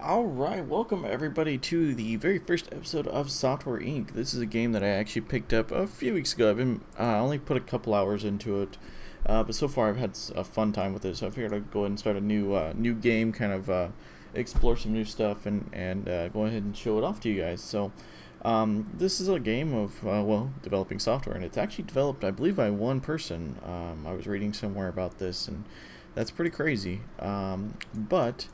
Alright, welcome everybody to the very first episode of Software Inc. This is a game that I actually picked up a few weeks ago. I've been only put a couple hours into it, but so far I've had a fun time with it. So I figured I'd go ahead and start a new game, kind of explore some new stuff, and go ahead and show it off to you guys. So this is a game of developing software, and it's actually developed, I believe, by one person. I was reading somewhere about this, and that's pretty crazy. But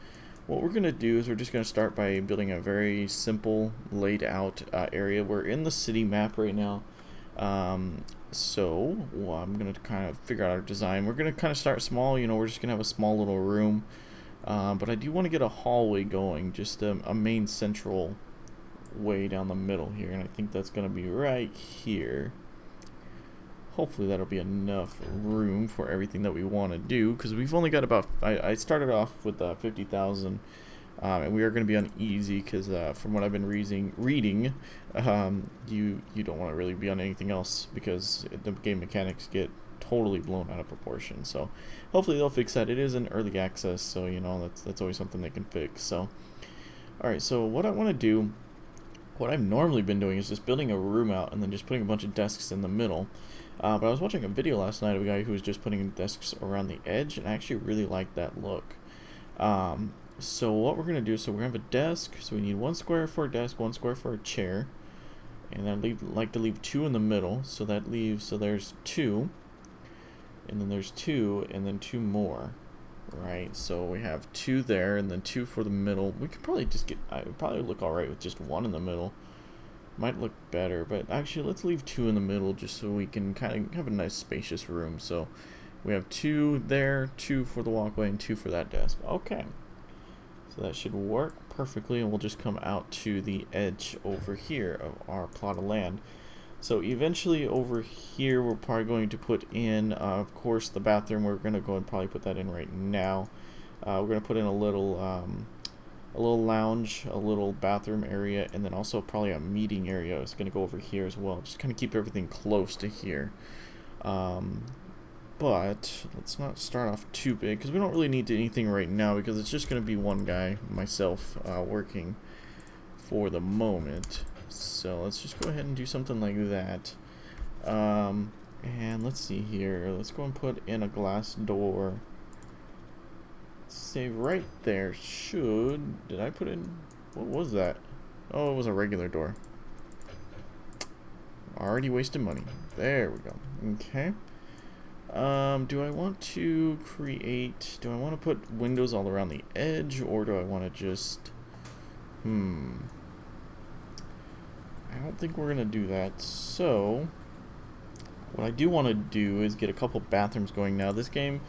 what we're going to do is we're just going to start by building a very simple laid out area. We're in the city map right now. I'm going to kind of figure out our design. We're going to kind of start small. We're just going to have a small little room. But I do want to get a hallway going, just a main central way down the middle here. And I think that's going to be right here. Hopefully that'll be enough room for everything that we want to do, because we've only got about, I started off with 50,000, and we are going to be on easy, because from what I've been reading, you don't want to really be on anything else, because the game mechanics get totally blown out of proportion. So hopefully they'll fix that. It is in early access, so that's always something they can fix. So alright, so what I want to do, what I've normally been doing is just building a room out and then just putting a bunch of desks in the middle. But I was watching a video last night of a guy who was just putting desks around the edge, and I actually really liked that look. So what we're going to do, so we're going to have a desk, so we need 1 square for a desk, 1 square for a chair, and I'd like to leave 2 in the middle, so that leaves, so there's 2, and then there's 2, and then 2 more, right? So we have 2 there, and then 2 for the middle. We could probably just get, it would probably look alright with just 1 in the middle. Might look better, but actually let's leave 2 in the middle just so we can kind of have a nice spacious room. So we have 2 there, 2 for the walkway, and 2 for that desk. Okay, so that should work perfectly, and we'll just come out to the edge over here of our plot of land. So eventually over here we're probably going to put in, of course, the bathroom. We're going to go and probably put that in right now. We're going to put in a little lounge, a little bathroom area, and then also probably a meeting area. It's going to go over here as well. Just kind of keep everything close to here. But let's not start off too big, because we don't really need anything right now, because it's just going to be one guy, myself, working for the moment. So let's just go ahead and do something like that. And let's see here. Let's go and put in a glass door. Say right there did I put in, what was that? Oh, it was a regular door. Already wasted money. There we go. Okay. Do I want to put windows all around the edge, or do I want to just, I don't think we're gonna do that. So what I do want to do is get a couple bathrooms going now. This game,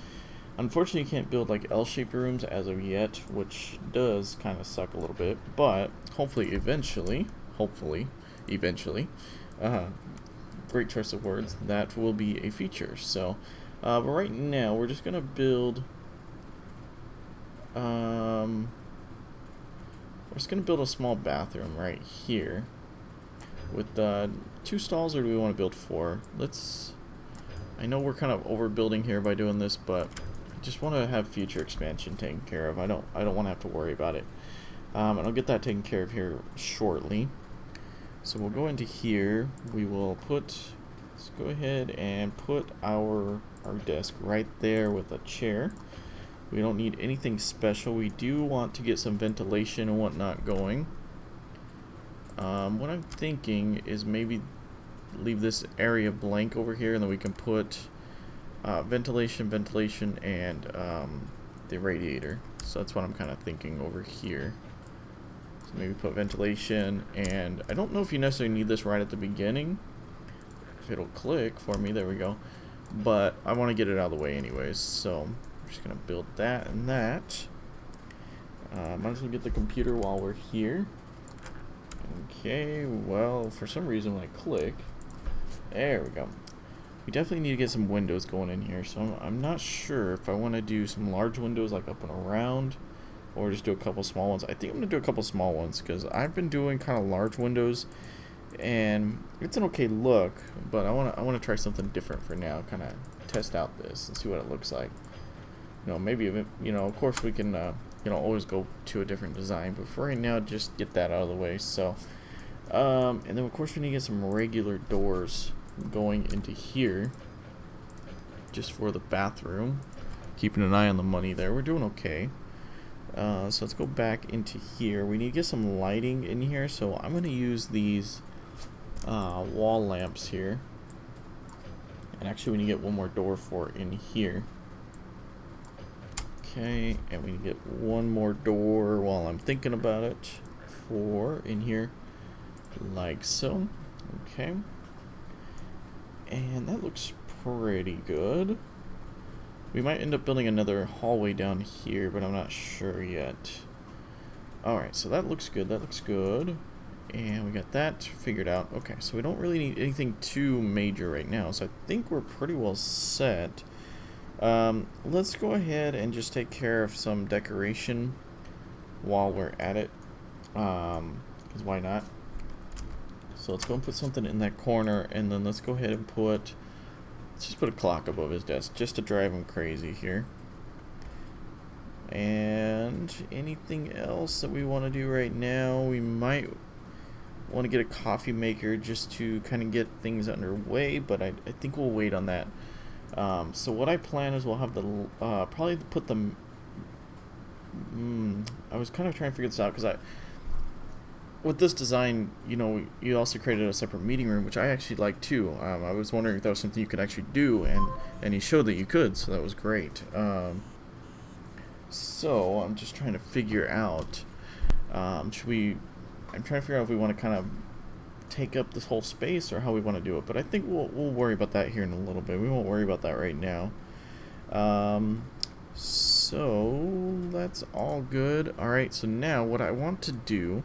unfortunately, you can't build like L-shaped rooms as of yet, which does kind of suck a little bit, but hopefully eventually, great choice of words, that will be a feature. So, but right now we're just gonna build, we're just gonna build a small bathroom right here with 2 stalls, or do we want to build 4? I know we're kind of overbuilding here by doing this, but I just want to have future expansion taken care of. I don't want to have to worry about it. And I'll get that taken care of here shortly. So we'll go into here. Let's go ahead and put our desk right there with a chair. We don't need anything special. We do want to get some ventilation and whatnot going. What I'm thinking is maybe leave this area blank over here, and then we can put ventilation, and the radiator. So that's what I'm kind of thinking over here. So maybe put ventilation, and I don't know if you necessarily need this right at the beginning. If it'll click for me, there we go. But I want to get it out of the way anyways, so I'm just going to build that and that. Might as well get the computer while we're here. Okay, well, for some reason when I click, there we go. We definitely need to get some windows going in here, so I'm not sure if I want to do some large windows like up and around, or just do a couple small ones. I think I'm going to do a couple small ones, because I've been doing kind of large windows, and it's an okay look, but I want to try something different for now, kind of test out this and see what it looks like. Maybe, of course we can you know, always go to a different design. But for right now, just get that out of the way. So, and then of course we need to get some regular doors going into here, just for the bathroom. Keeping an eye on the money there. We're doing okay. So let's go back into here. We need to get some lighting in here. So I'm going to use these wall lamps here. And actually we need to get one more door for in here. Okay, and we need to get one more door while I'm thinking about it for in here. Like so. Okay. And that looks pretty good. We might end up building another hallway down here, but I'm not sure yet. Alright, so that looks good. That looks good. And we got that figured out. Okay, so we don't really need anything too major right now. So I think we're pretty well set. Let's go ahead and just take care of some decoration while we're at it. Because why not? So let's go and put something in that corner, and then let's go ahead and put... Let's just put a clock above his desk, just to drive him crazy here. And anything else that we want to do right now? We might want to get a coffee maker just to kind of get things underway, but I think we'll wait on that. So what I plan is we'll have the probably put them. I was kind of trying to figure this out because with this design, you know, you also created a separate meeting room, which I actually like too. I was wondering if that was something you could actually do, and he showed that you could, so that was great. So I'm just trying to figure out, I'm trying to figure out if we want to kind of take up this whole space or how we want to do it. But I think we'll worry about that here in a little bit. We won't worry about that right now. So that's all good. All right. So now what I want to do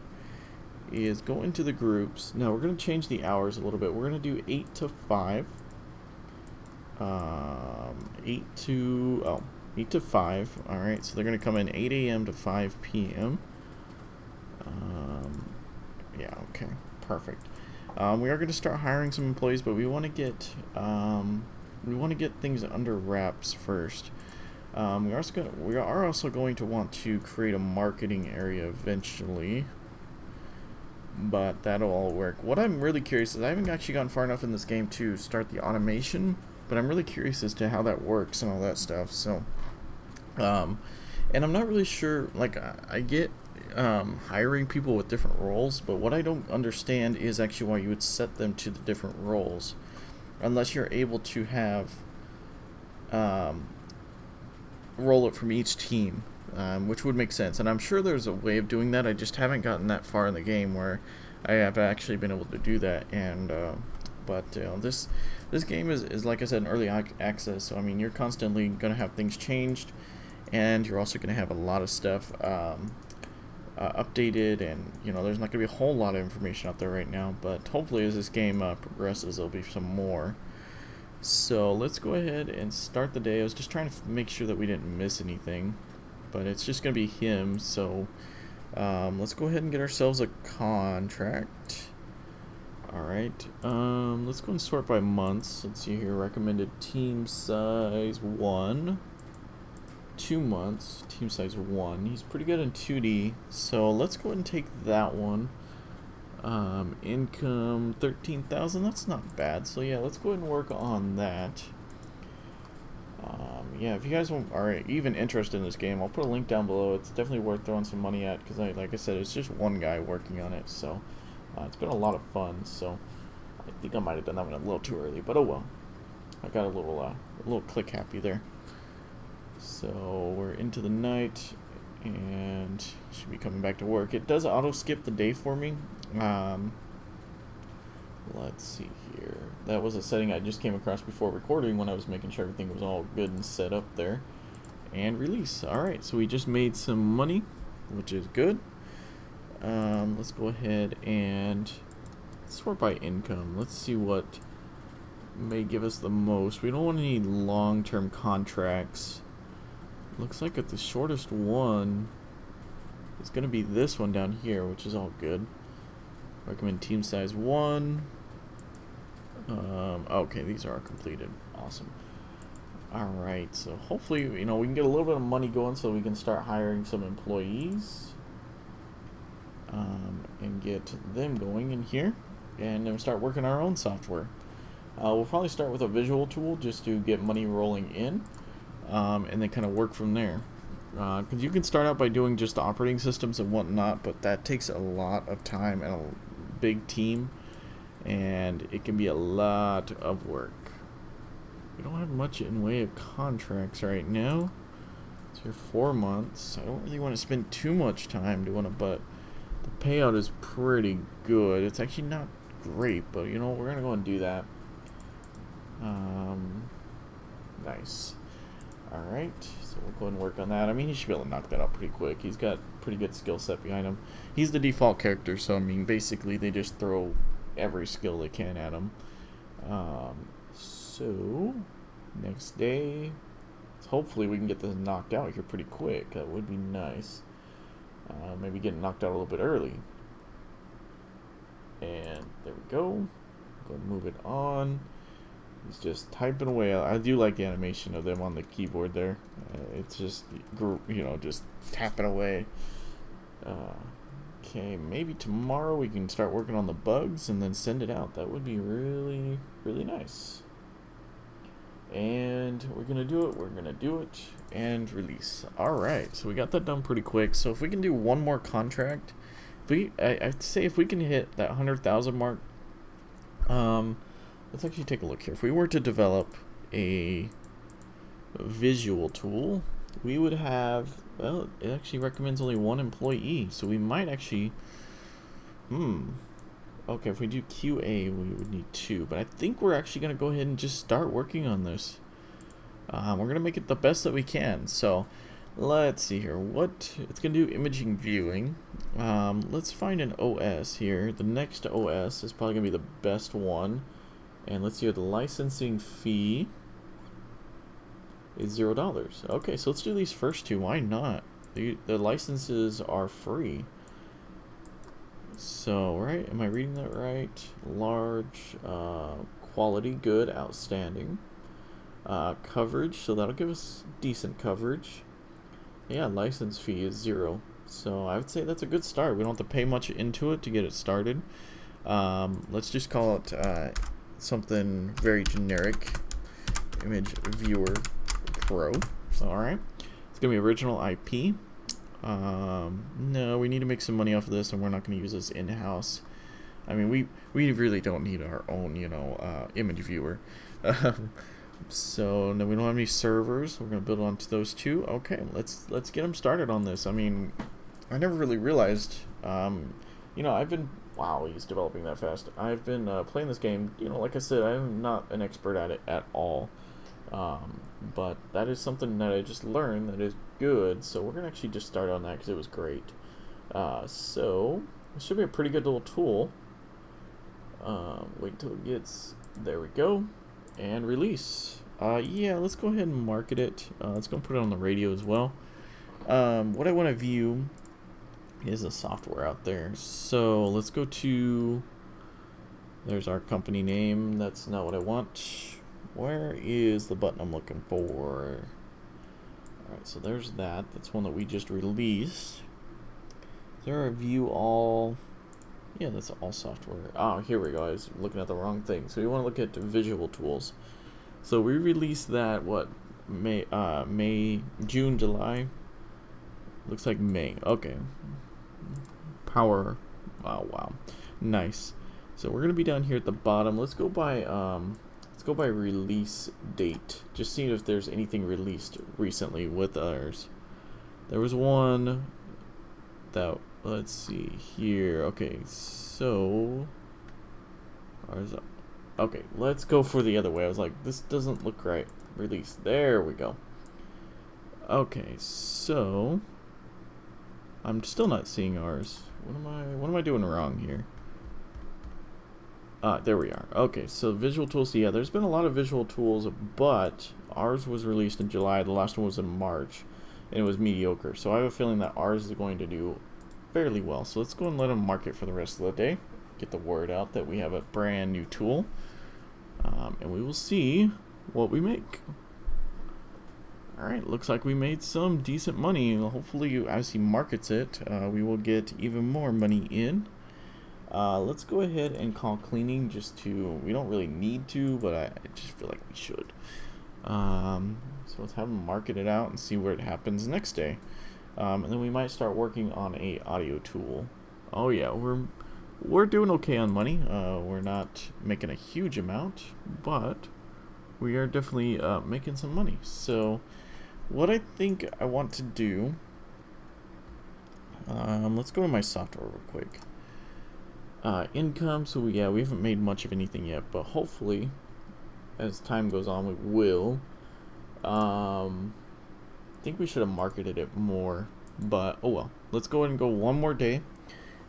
is go into the groups. Now we're going to change the hours a little bit. We're going to do 8 to 5. 8 to 5. All right. So they're going to come in 8 a.m. to 5 p.m. Yeah. Okay. Perfect. We are going to start hiring some employees, but we want to get things under wraps first. We are also going to want to create a marketing area eventually, but that'll all work. What I'm really curious is I haven't actually gotten far enough in this game to start the automation, but I'm really curious as to how that works and all that stuff. So, and I'm not really sure. Like I get hiring people with different roles, but what I don't understand is actually why you would set them to the different roles, unless you're able to have roll it from each team, which would make sense. And I'm sure there's a way of doing that. I just haven't gotten that far in the game where I have actually been able to do that. And but this game is like I said, an early access. So I mean, you're constantly going to have things changed, and you're also going to have a lot of stuff updated, and you know, there's not going to be a whole lot of information out there right now, but hopefully as this game progresses, there'll be some more. So let's go ahead and start the day. I was just trying to make sure that we didn't miss anything, but it's just going to be him. So let's go ahead and get ourselves a contract. Alright, let's go and sort by months. Let's see here, recommended team size 1. 2 months, team size 1. He's pretty good in 2D, so let's go ahead and take that one. Income 13,000. That's not bad. So yeah, let's go ahead and work on that. Yeah, if you guys are even interested in this game, I'll put a link down below. It's definitely worth throwing some money at, because like I said, it's just one guy working on it. So it's been a lot of fun. So I think I might have done that one a little too early, but oh well. I got a little click happy there. So we're into the night, and should be coming back to work. It does auto skip the day for me. Let's see here. That was a setting I just came across before recording when I was making sure everything was all good and set up there. And release. Alright, so we just made some money, which is good. Let's go ahead and sort by income. Let's see what may give us the most. We don't want any long-term contracts. Looks like the shortest one is going to be this one down here, which is all good. Recommend team size 1. Okay, these are completed. Awesome. Alright, so hopefully, you know, we can get a little bit of money going so we can start hiring some employees. And get them going in here. And then start working our own software. We'll probably start with a visual tool just to get money rolling in. And then kind of work from there. Because you can start out by doing just operating systems and whatnot, but that takes a lot of time and a big team. And it can be a lot of work. We don't have much in way of contracts right now. It's here 4 months. I don't really want to spend too much time doing it, but the payout is pretty good. It's actually not great, but you know, we're gonna go and do that. Nice. Alright, so we'll go and work on that. I mean, he should be able to knock that out pretty quick. He's got pretty good skill set behind him. He's the default character, so I mean, basically they just throw every skill they can at him. So, next day, hopefully we can get this knocked out here pretty quick. That would be nice. Maybe get knocked out a little bit early. And there we go. Go and move it on. He's just typing away. I do like the animation of them on the keyboard there. It's just, you know, just tapping away. Okay, maybe tomorrow we can start working on the bugs and then send it out. That would be really, really nice. And we're gonna do it, and release. Alright, so we got that done pretty quick. So if we can do one more contract, I'd say if we can hit that 100,000 mark, let's actually take a look here. If we were to develop a visual tool, we would have, well, it actually recommends only 1 employee, so we might actually, okay, if we do QA, we would need 2, but I think we're actually going to go ahead and just start working on this. We're going to make it the best that we can. So let's see here. It's going to do imaging viewing. Let's find an OS here. The next OS is probably going to be the best one. And let's see here, the licensing fee is $0. Okay, so let's do these first 2. Why not? The licenses are free. So, right, am I reading that right? Large, quality, good, outstanding. Coverage, so that'll give us decent coverage. Yeah, license fee is 0. So I would say that's a good start. We don't have to pay much into it to get it started. Let's just call it something very generic. Image Viewer Pro. Alright. It's going to be original IP. No, we need to make some money off of this, and we're not going to use this in-house. I mean, we really don't need our own, you know, image viewer. So no, we don't have any servers. We're going to build onto those 2. Okay, let's get them started on this. I mean, I never really realized, you know, wow, he's developing that fast. I've been playing this game, you know, like I said, I'm not an expert at it at all. But that is something that I just learned that is good, so we're going to actually just start on that because it was great. So, it should be a pretty good little tool. Wait till it gets, there we go, and release. Yeah, let's go ahead and market it. Let's go put it on the radio as well. What I want to view is the software out there. So, let's go to, there's our company name. That's not what I want. Where is the button I'm looking for? Alright, so there's that. That's one that we just released. Is there a view all? Yeah, that's all software. Oh, here we go. I was looking at the wrong thing. So we want to look at visual tools. So we released that, what, June, July? Looks like May. Okay. Power. Oh, wow. Nice. So we're going to be down here at the bottom. Let's go by release date. Just seeing if there's anything released recently with ours. There was one that, let's see here. Okay, so ours. Okay, let's go for the other way. I was like, this doesn't look right. Release. There we go. Okay, so I'm still not seeing ours. What am I doing wrong here? There we are. Okay, so visual tools. Yeah, there's been a lot of visual tools, but ours was released in July. The last one was in March, and it was mediocre. So I have a feeling that ours is going to do fairly well. So let's go and let them market for the rest of the day. Get the word out that we have a brand new tool, and we will see what we make. Alright, looks like we made some decent money. Hopefully, as he markets it, we will get even more money in. Let's go ahead and call cleaning just to, we don't really need to, but I just feel like we should. So let's have him market it out and see where it happens next day. And then we might start working on a audio tool. Oh yeah, we're doing okay on money. We're not making a huge amount, but we are definitely making some money. So what I think I want to do, let's go to my software real quick. Income, so yeah, we haven't made much of anything yet, but hopefully as time goes on we will. I think we should have marketed it more, but oh well. Let's go ahead and go one more day,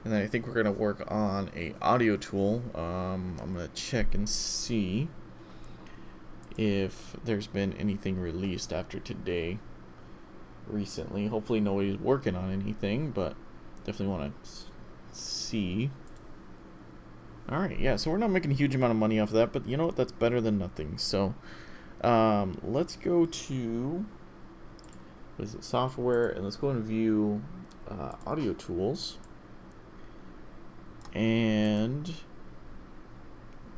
and then I think we're gonna work on a audio tool. I'm gonna check and see if there's been anything released after today recently. Hopefully nobody's working on anything, but definitely want to see. Alright, yeah, so we're not making a huge amount of money off of that, but you know what, that's better than nothing. So let's go to, what is it, software, and let's go and view audio tools, and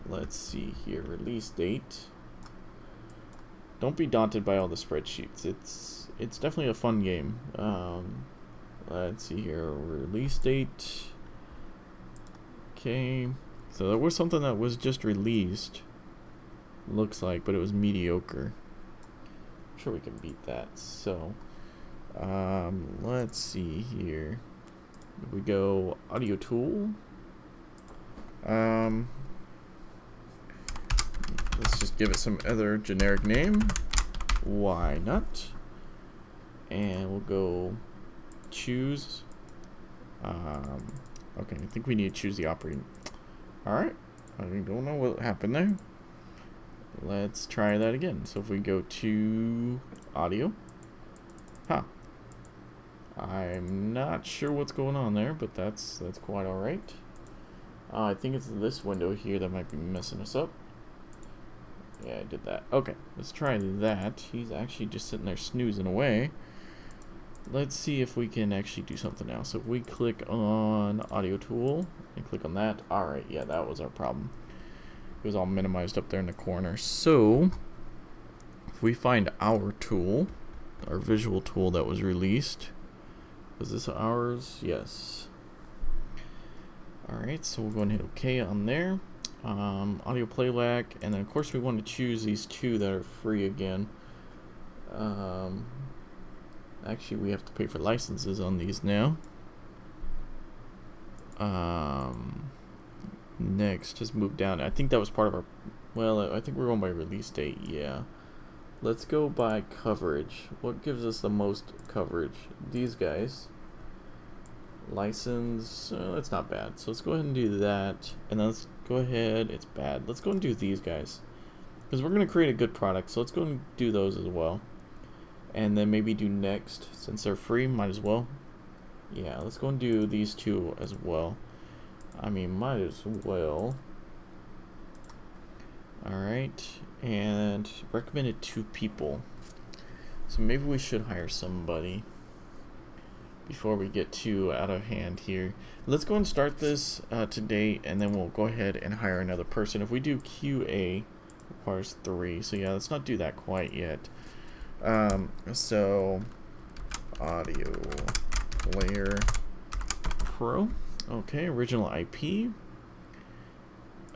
let's see here, release date. Don't be daunted by all the spreadsheets. It's definitely a fun game. Let's see here, release date. Okay, so there was something that was just released, looks like, but it was mediocre. I'm sure we can beat that. So let's see here. If we go audio tool, let's just give it some other generic name. Why not? And we'll go choose. Okay, I think we need to choose the operating. Alright, I don't know what happened there. Let's try that again. So if we go to audio. I'm not sure what's going on there, but that's quite alright. I think it's this window here that might be messing us up. Yeah, I did that. Okay, let's try that. He's actually just sitting there snoozing away. Let's see if we can actually do something else. So if we click on audio tool and click on that. Alright, yeah, that was our problem. It was all minimized up there in the corner. So if we find our tool, our visual tool that was released, was this ours? Yes. Alright, so we'll go and hit OK on there. Audio playback, and then of course we want to choose these two that are free again. Actually, we have to pay for licenses on these now. Next, just move down. I think that was part of our, well, I think we're going by release date. Yeah, let's go by coverage. What gives us the most coverage? These guys. License, that's not bad, so let's go ahead and do that, and then let's go ahead, it's bad, let's go and do these guys, because we're going to create a good product, so let's go and do those as well, and then maybe do next, since they're free, might as well. Yeah, let's go and do these two as well. I mean, might as well. Alright, and recommended 2 people, so maybe we should hire somebody before we get too out of hand here. Let's go and start this today, and then we'll go ahead and hire another person. If we do QA, requires 3, so yeah, let's not do that quite yet. So audio player pro, okay, original IP,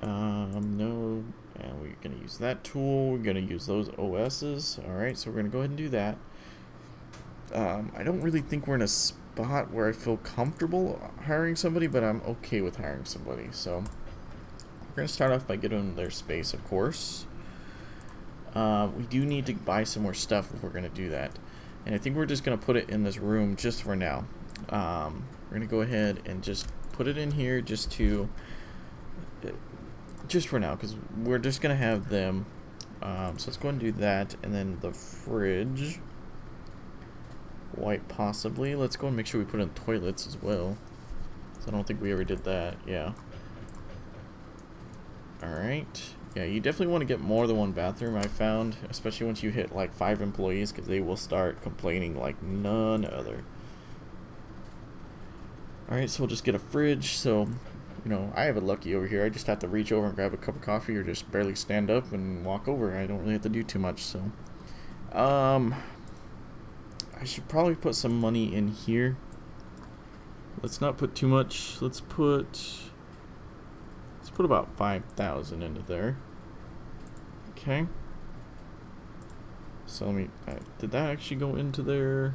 no, and we're gonna use that tool, we're gonna use those OSs. Alright, so we're gonna go ahead and do that. I don't really think we're in a spot where I feel comfortable hiring somebody, but I'm okay with hiring somebody. So we're going to start off by getting them their space, of course. We do need to buy some more stuff if we're going to do that. And I think we're just going to put it in this room just for now. We're going to go ahead and just put it in here just for now, because we're just going to have them. So let's go and do that, and then the fridge. White, possibly. Let's go and make sure we put in toilets as well. So I don't think we ever did that. Yeah. Alright. Yeah, you definitely want to get more than one bathroom, I found, especially once you hit like 5 employees, because they will start complaining like none other. Alright, so we'll just get a fridge. So, you know, I have it lucky over here. I just have to reach over and grab a cup of coffee or just barely stand up and walk over. I don't really have to do too much, so. I should probably put some money in here. Let's not put too much. Let's put about 5,000 into there. Okay. So let me, did that actually go into there?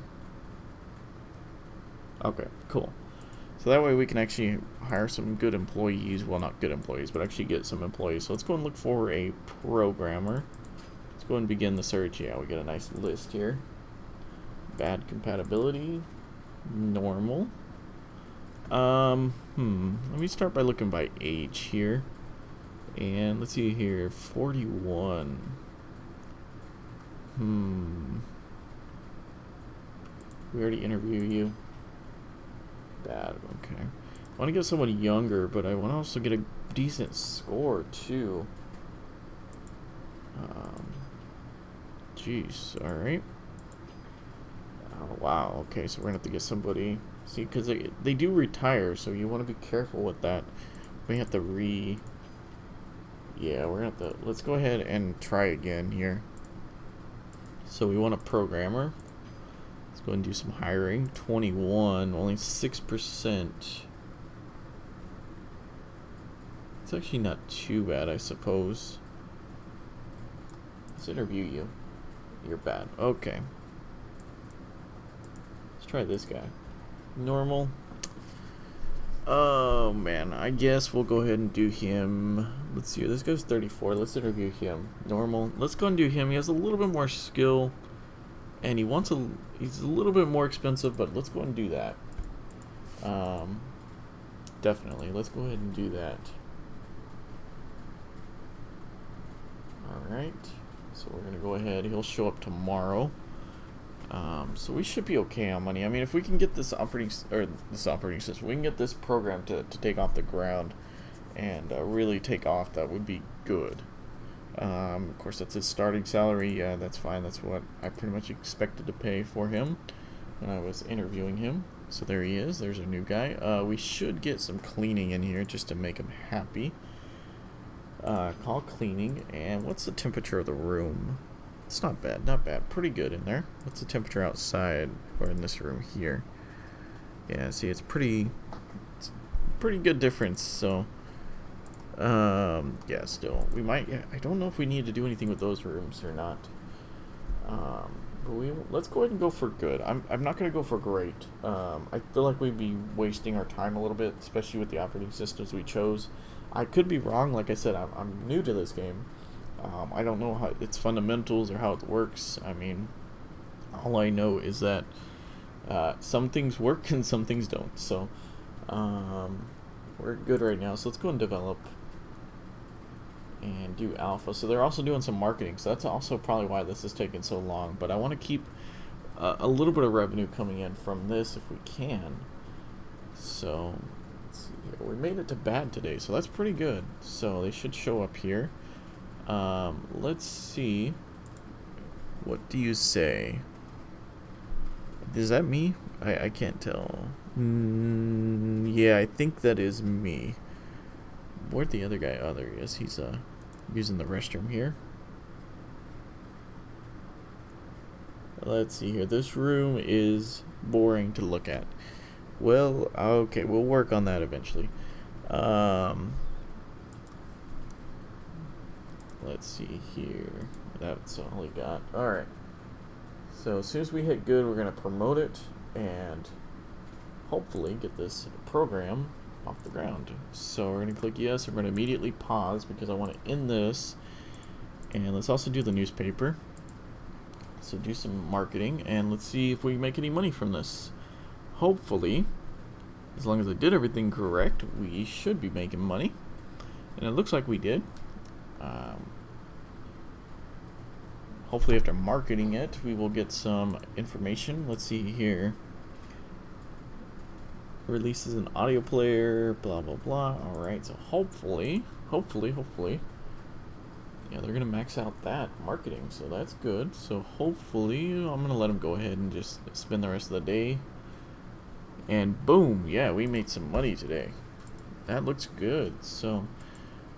Okay, cool. So that way we can actually hire some good employees. Well, not good employees, but actually get some employees. So let's go and look for a programmer. Let's go and begin the search. Yeah, we get a nice list here. Bad compatibility. Normal. Let me start by looking by age here. And let's see here. 41. We already interviewed you. Bad. Okay. I want to get someone younger, but I want to also get a decent score too. Jeez. All right. Oh, wow. Okay, so we're gonna have to get somebody. See, because they do retire, so you want to be careful with that. We have to Yeah, we're gonna have to. Let's go ahead and try again here. So we want a programmer. Let's go and do some hiring. 21, only 6%. It's actually not too bad, I suppose. Let's interview you. You're bad. Okay. Let's try this guy. Normal. Oh man, I guess we'll go ahead and do him. Let's see, this guy's 34. Let's interview him. Normal. Let's go and do him. He has a little bit more skill, and he's a little bit more expensive, but let's go and do that. Definitely. Let's go ahead and do that. Alright. So we're gonna go ahead. He'll show up tomorrow. So we should be okay on money. I mean, if we can get this operating system, we can get this program to take off the ground and really take off, that would be good. Of course, that's his starting salary. Yeah, that's fine. That's what I pretty much expected to pay for him when I was interviewing him. So there he is. There's a new guy. We should get some cleaning in here just to make him happy. Call cleaning. And what's the temperature of the room? It's not bad, not bad. Pretty good in there. What's the temperature outside or in this room here? Yeah, see, it's pretty good difference. So, yeah, still, we might. Yeah, I don't know if we need to do anything with those rooms or not. But let's go ahead and go for good. I'm not gonna go for great. I feel like we'd be wasting our time a little bit, especially with the operating systems we chose. I could be wrong. Like I said, I'm new to this game. I don't know how its fundamentals or how it works. I mean, all I know is that some things work and some things don't. So we're good right now. So let's go and develop and do alpha. So they're also doing some marketing. So that's also probably why this is taking so long. But I want to keep a little bit of revenue coming in from this if we can. So let's see here. We made it to bad today, so that's pretty good. So they should show up here. Let's see. What do you say? Is that me? I can't tell. Yeah, I think that is me. Where'd the other guy? Oh, there he is. He's using the restroom here. Let's see here. This room is boring to look at. Well, okay, we'll work on that eventually. Let's see here. That's all we got. Alright. So as soon as we hit good, we're going to promote it and hopefully get this program off the ground. So we're going to click yes. We're going to immediately pause because I want to end this. And let's also do the newspaper. So do some marketing and let's see if we make any money from this. Hopefully, as long as I did everything correct, we should be making money. And it looks like we did. Hopefully after marketing it, we will get some information. Let's see here. Releases an audio player, blah, blah, blah. Alright, so hopefully, Yeah, they're gonna max out that marketing, so that's good. So hopefully, I'm gonna let them go ahead and just spend the rest of the day. And boom, yeah, we made some money today. That looks good. So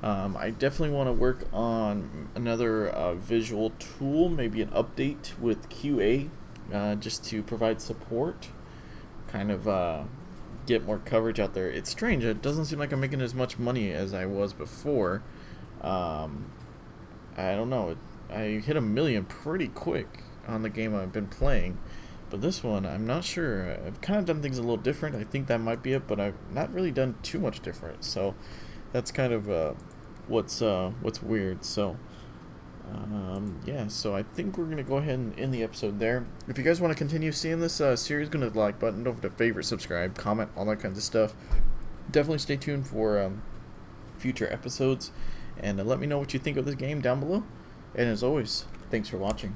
I definitely want to work on another visual tool, maybe an update with QA, just to provide support, kind of get more coverage out there. It's strange. It doesn't seem like I'm making as much money as I was before. I don't know. I hit 1 million pretty quick on the game I've been playing. But this one, I'm not sure. I've kind of done things a little different. I think that might be it, but I've not really done too much different. So that's kind of what's weird. So yeah, so I think we're gonna go ahead and end the episode there. If you guys want to continue seeing this series, go to the like button, don't forget to favorite, subscribe, comment, all that kinds of stuff. Definitely stay tuned for future episodes, and let me know what you think of this game down below. And as always, thanks for watching.